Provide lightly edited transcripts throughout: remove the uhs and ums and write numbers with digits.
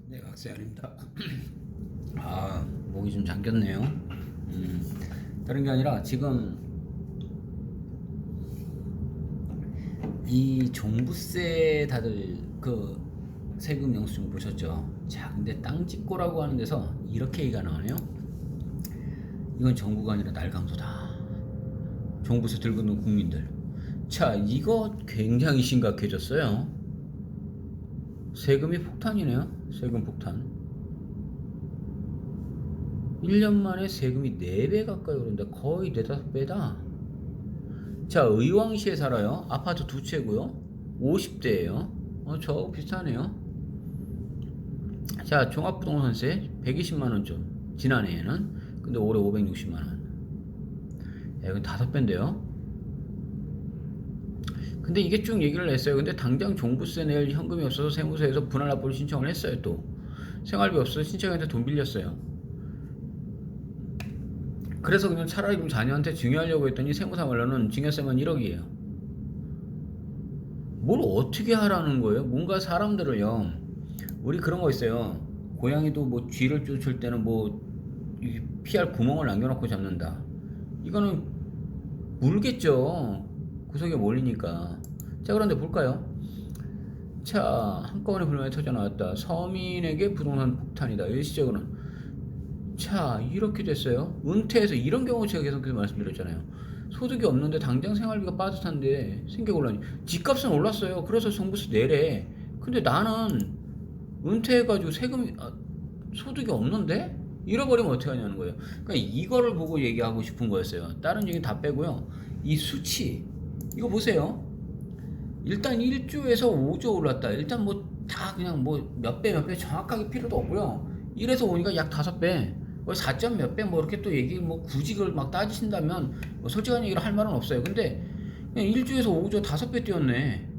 네, 박세현입니다. 목이 좀 잠겼네요. 다른 게 아니라 지금 이 종부세 다들 그 세금 영수증 보셨죠? 자, 근데 땅짓고라고 하는 데서 이렇게 얘기가 나오네요. 이건 정부가 아니라 날강도다. 종부세 들고 있는 국민들. 자, 이거 굉장히 심각해졌어요. 세금이 폭탄이네요. 세금 폭탄. 1년 만에 세금이 4배 가까이 오른다. 거의 4, 5배다. 자, 의왕시에 살아요. 아파트 2채고요. 50대예요. 저 비슷하네요. 자, 종합부동산세 120만원 좀. 지난해에는. 근데 올해 560만원. 이건 5배인데요. 근데 이게 쭉 얘기를 했어요. 근데 당장 종부세 낼 현금이 없어서 세무서에서 분할 납부를 신청을 했어요. 또 생활비 없어서 신청했는데 돈 빌렸어요. 그래서 그냥 차라리 그럼 자녀한테 증여하려고 했더니 세무사 말로는 증여세만 1억이에요. 뭘 어떻게 하라는 거예요? 뭔가 사람들을요, 우리 그런 거 있어요. 고양이도 뭐 쥐를 쫓을 때는 뭐 피할 구멍을 남겨놓고 잡는다. 이거는 물겠죠. 구석에 몰리니까. 자, 그런데 볼까요? 자, 한꺼번에 불만이 터져 나왔다. 서민에게 부동산 폭탄이다. 일시적으로는. 자, 이렇게 됐어요. 은퇴해서 이런 경우 제가 계속해서 말씀드렸잖아요. 소득이 없는데 당장 생활비가 빠듯한데 생겨곤란이. 집값은 올랐어요. 그래서 종부세 내래. 근데 나는 은퇴해가지고 세금이 소득이 없는데 잃어버리면 어떻게 하냐는 거예요. 그러니까 이거를 보고 얘기하고 싶은 거였어요. 다른 얘기 다 빼고요. 이 수치 이거 보세요. 일단 1조에서 5조 올랐다. 일단 뭐 다 그냥 뭐 몇 배 정확하게 필요도 없고요. 1에서 5니까 약 5배. 4점 몇 배 뭐 이렇게 또 얘기 뭐 굳이 그걸 막 따지신다면 뭐 솔직한 얘기를 할 말은 없어요. 근데 그냥 1조에서 5조 5배 뛰었네.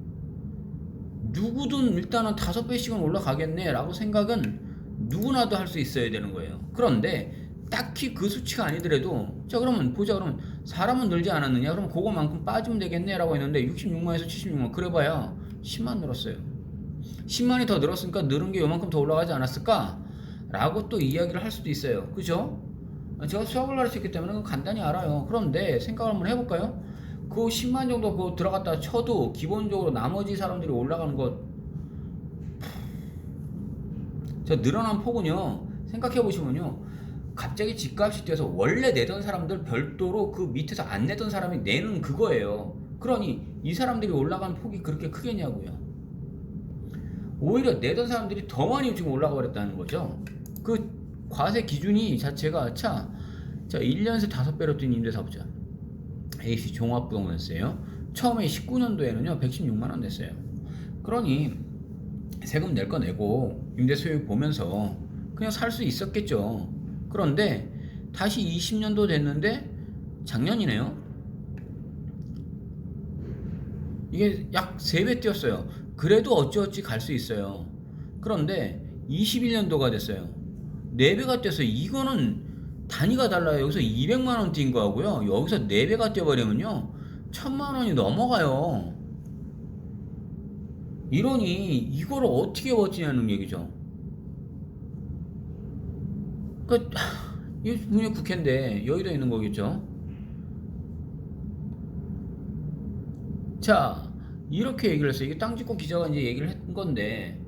누구든 일단은 5배씩은 올라가겠네 라고 생각은 누구나도 할 수 있어야 되는 거예요. 그런데 딱히 그 수치가 아니더라도 자 그러면 보자. 그러면 사람은 늘지 않았느냐? 그럼 그거만큼 빠지면 되겠네 라고 했는데 66만에서 76만 그래봐야 10만 늘었어요. 10만이 더 늘었으니까 늘은 게 요만큼 더 올라가지 않았을까? 라고 또 이야기를 할 수도 있어요. 그죠? 제가 수학을 가르쳤기 때문에 간단히 알아요. 그런데 생각을 한번 해볼까요? 그 10만 정도 그 들어갔다 쳐도 기본적으로 나머지 사람들이 올라가는 것, 저 늘어난 폭은요, 생각해보시면요, 갑자기 집값이 뛰어서 원래 내던 사람들 별도로 그 밑에서 안 내던 사람이 내는 그거예요. 그러니 이 사람들이 올라간 폭이 그렇게 크겠냐고요. 오히려 내던 사람들이 더 많이 지금 올라가 버렸다는 거죠. 그 과세 기준이 자체가 자 1년새 5배로 뛴 임대사업자 AC 종합부동산세요. 처음에 19년도에는요 116만원 냈어요. 그러니 세금 낼 거 내고 임대 수익 보면서 그냥 살 수 있었겠죠. 그런데 다시 20년도 됐는데 작년이네요. 이게 약 3배 뛰었어요. 그래도 어찌어찌 갈 수 있어요. 그런데 21년도가 됐어요. 4배가 뛰었어요. 이거는 단위가 달라요. 여기서 200만원 뛴 거하고요. 여기서 4배가 뛰어버리면요. 1000만원이 넘어가요. 이러니 이거를 어떻게 버티냐는 얘기죠. 그러니까 이게 분명 국회인데 여의도에 있는 거겠죠. 자, 이렇게 얘기를 했어요. 이게 땅짓고 기자가 이제 얘기를 했던 건데,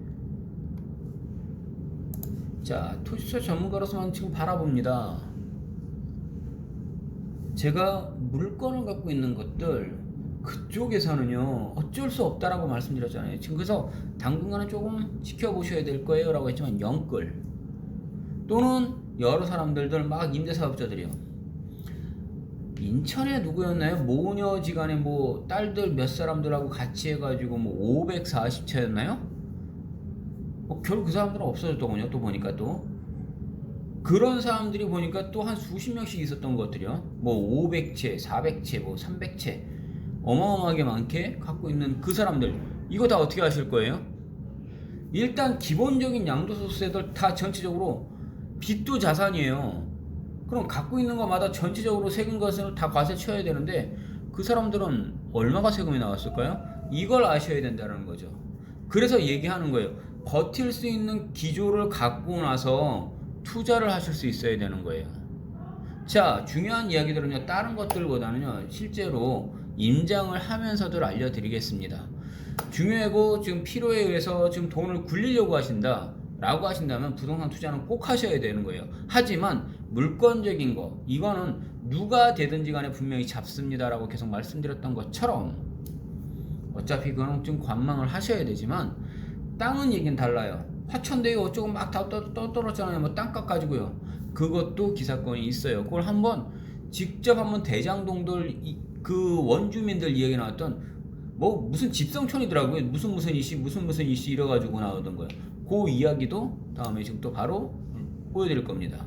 자, 토지투자 전문가로서만 지금 바라봅니다. 제가 물건을 갖고 있는 것들, 그쪽에서는요, 어쩔 수 없다라고 말씀드렸잖아요. 지금 그래서 당분간은 조금 지켜보셔야 될 거예요. 라고 했지만, 영끌. 또는 여러 사람들들 막 임대사업자들이요. 인천에 누구였나요? 모녀지간에 뭐 딸들 몇 사람들하고 같이 해가지고 뭐 540채였나요? 결국 그 사람들은 없어졌더군요. 또 보니까 또 그런 사람들이 보니까 또 한 수십 명씩 있었던 것들이요. 뭐 500채, 400채, 뭐 300채 어마어마하게 많게 갖고 있는 그 사람들 이거 다 어떻게 하실 거예요? 일단 기본적인 양도소득세들 다 전체적으로 빚도 자산이에요. 그럼 갖고 있는 것마다 전체적으로 세금 것을 다 과세 쳐야 되는데 그 사람들은 얼마가 세금이 나왔을까요? 이걸 아셔야 된다는 거죠. 그래서 얘기하는 거예요. 버틸 수 있는 기조를 갖고 나서 투자를 하실 수 있어야 되는 거예요. 자, 중요한 이야기들은요, 다른 것들보다는요, 실제로 임장을 하면서도 알려드리겠습니다. 중요하고 지금 필요에 의해서 지금 돈을 굴리려고 하신다 라고 하신다면 부동산 투자는 꼭 하셔야 되는 거예요. 하지만 물건적인 거, 이거는 누가 되든지 간에 분명히 잡습니다 라고 계속 말씀드렸던 것처럼 어차피 그거는 좀 관망을 하셔야 되지만, 땅은 얘기는 달라요. 화천대유 어쩌고 막 다 떠들었잖아요. 뭐 땅값 가지고요. 그것도 기사건이 있어요. 그걸 한번 직접 한번 대장동들 그 원주민들 이야기 나왔던 뭐 무슨 집성촌이더라고요. 무슨 이씨 무슨 이씨 이래가지고 나오던 거예요. 그 이야기도 다음에 지금 또 바로 보여드릴 겁니다.